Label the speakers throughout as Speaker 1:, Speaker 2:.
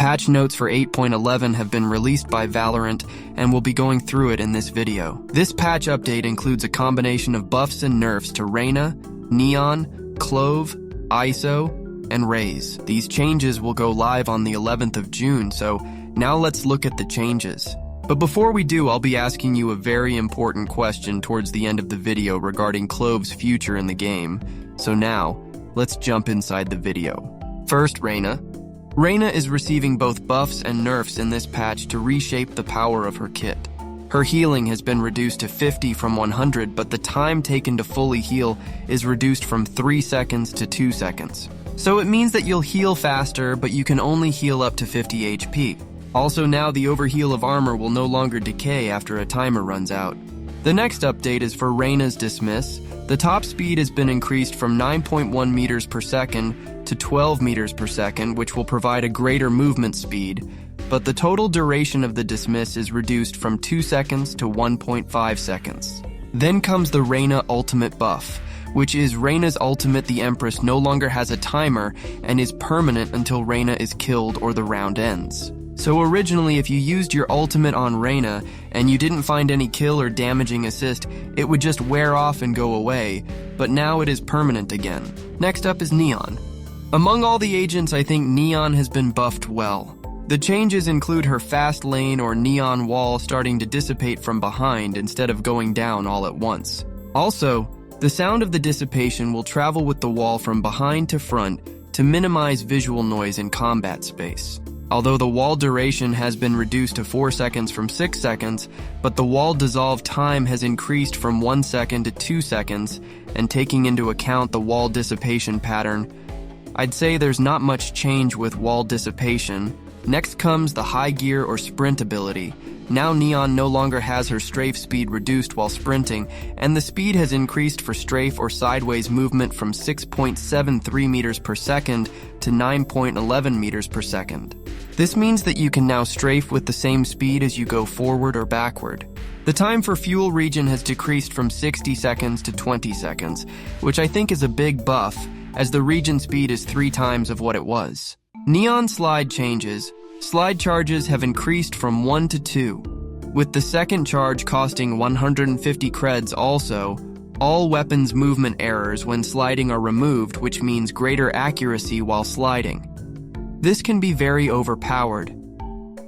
Speaker 1: patch notes for 8.11 have been released by Valorant, and we'll be going through it in this video. This patch update includes a combination of buffs and nerfs to Reyna, Neon, Clove, ISO, and Raze. These changes will go live on the 11th of June, so now let's look at the changes. But before we do, I'll be asking you a very important question towards the end of the video regarding Clove's future in the game. So now, let's jump inside the video. First, Reyna. Reyna is receiving both buffs and nerfs in this patch to reshape the power of her kit. Her healing has been reduced to 50 from 100, but the time taken to fully heal is reduced from 3 seconds to 2 seconds. So it means that you'll heal faster, but you can only heal up to 50 HP. Also now the overheal of armor will no longer decay after a timer runs out. The next update is for Reyna's Dismiss. The top speed has been increased from 9.1 meters per second to 12 meters per second, which will provide a greater movement speed, but the total duration of the dismiss is reduced from 2 seconds to 1.5 seconds. Then comes the Reyna ultimate buff, which is Reyna's ultimate. The Empress no longer has a timer and is permanent until Reyna is killed or the round ends. So originally, if you used your ultimate on Reyna and you didn't find any kill or damaging assist, it would just wear off and go away, but now it is permanent again. Next up is Neon. Among all the agents, I think Neon has been buffed well. The changes include her fast lane or neon wall starting to dissipate from behind instead of going down all at once. Also, the sound of the dissipation will travel with the wall from behind to front to minimize visual noise in combat space. Although the wall duration has been reduced to 4 seconds from 6 seconds, but the wall dissolve time has increased from 1 second to 2 seconds, and taking into account the wall dissipation pattern, I'd say there's not much change with wall dissipation. Next comes the high gear or sprint ability. Now Neon no longer has her strafe speed reduced while sprinting, and the speed has increased for strafe or sideways movement from 6.73 meters per second to 9.11 meters per second. This means that you can now strafe with the same speed as you go forward or backward. The time for fuel regen has decreased from 60 seconds to 20 seconds, which I think is a big buff, as the regen speed is 3 times of what it was. Neon slide changes. Slide charges have increased from 1 to 2, with the second charge costing 150 creds also. All weapons movement errors when sliding are removed, which means greater accuracy while sliding. This can be very overpowered.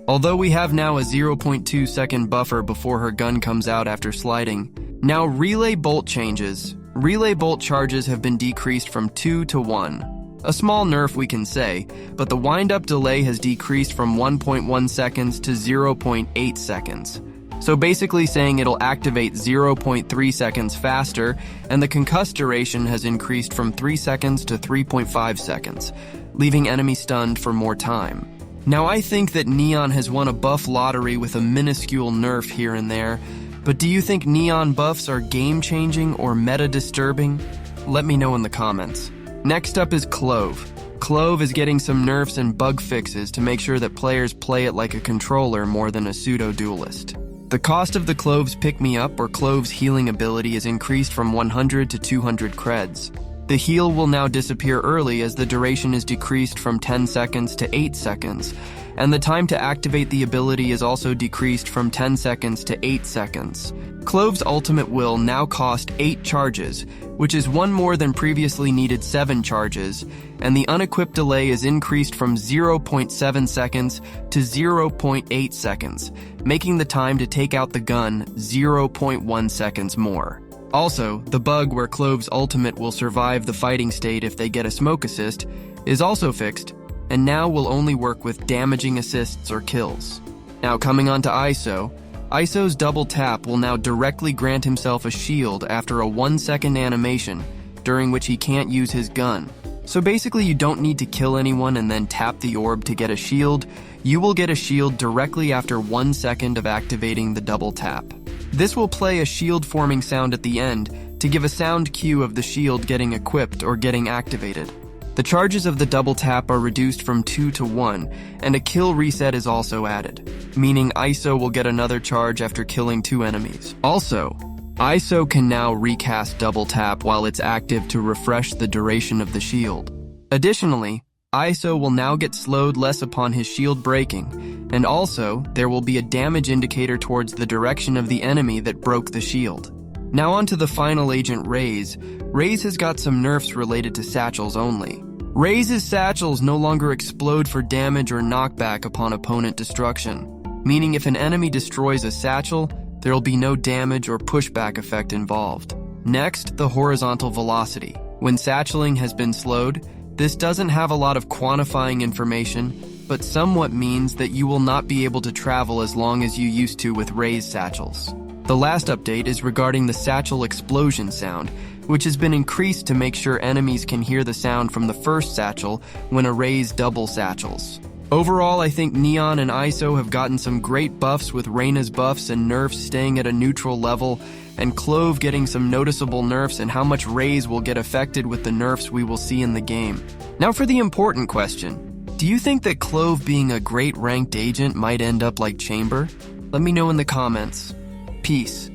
Speaker 1: Although we have now a 0.2 second buffer before her gun comes out after sliding. Now relay bolt changes. Relay bolt charges have been decreased from 2 to 1. A small nerf we can say, but the wind-up delay has decreased from 1.1 seconds to 0.8 seconds. So basically saying it'll activate 0.3 seconds faster, and the concuss duration has increased from 3 seconds to 3.5 seconds, leaving enemies stunned for more time. Now I think that Neon has won a buff lottery with a minuscule nerf here and there, but do you think Neon buffs are game-changing or meta-disturbing? Let me know in the comments. Next up is Clove. Clove is getting some nerfs and bug fixes to make sure that players play it like a controller more than a pseudo-duelist. The cost of the Clove's pick-me-up or Clove's healing ability is increased from 100 to 200 creds. The heal will now disappear early as the duration is decreased from 10 seconds to 8 seconds, and the time to activate the ability is also decreased from 10 seconds to 8 seconds. Clove's ultimate will now cost 8 charges, which is 1 more than previously needed 7 charges, and the unequipped delay is increased from 0.7 seconds to 0.8 seconds, making the time to take out the gun 0.1 seconds more. Also, the bug where Clove's ultimate will survive the fighting state if they get a smoke assist is also fixed, and now will only work with damaging assists or kills. Now coming on to ISO. ISO's double tap will now directly grant himself a shield after a 1-second animation, during which he can't use his gun. So basically you don't need to kill anyone and then tap the orb to get a shield. You will get a shield directly after 1 second of activating the double tap. This will play a shield forming sound at the end to give a sound cue of the shield getting equipped or getting activated. The charges of the double tap are reduced from 2 to 1, and a kill reset is also added, meaning ISO will get another charge after killing 2 enemies. Also, ISO can now recast double tap while it's active to refresh the duration of the shield. Additionally, ISO will now get slowed less upon his shield breaking, and also, there will be a damage indicator towards the direction of the enemy that broke the shield. Now onto the final agent, Raze. Raze has got some nerfs related to satchels only. Raze's satchels no longer explode for damage or knockback upon opponent destruction, meaning if an enemy destroys a satchel, there will be no damage or pushback effect involved. Next, the horizontal velocity. When satcheling has been slowed, this doesn't have a lot of quantifying information, but somewhat means that you will not be able to travel as long as you used to with Raze satchels. The last update is regarding the satchel explosion sound, which has been increased to make sure enemies can hear the sound from the first satchel when a Raze double satchels. Overall, I think Neon and ISO have gotten some great buffs, with Reyna's buffs and nerfs staying at a neutral level, and Clove getting some noticeable nerfs, and how much Raze will get affected with the nerfs we will see in the game. Now for the important question. Do you think that Clove being a great ranked agent might end up like Chamber? Let me know in the comments. Peace.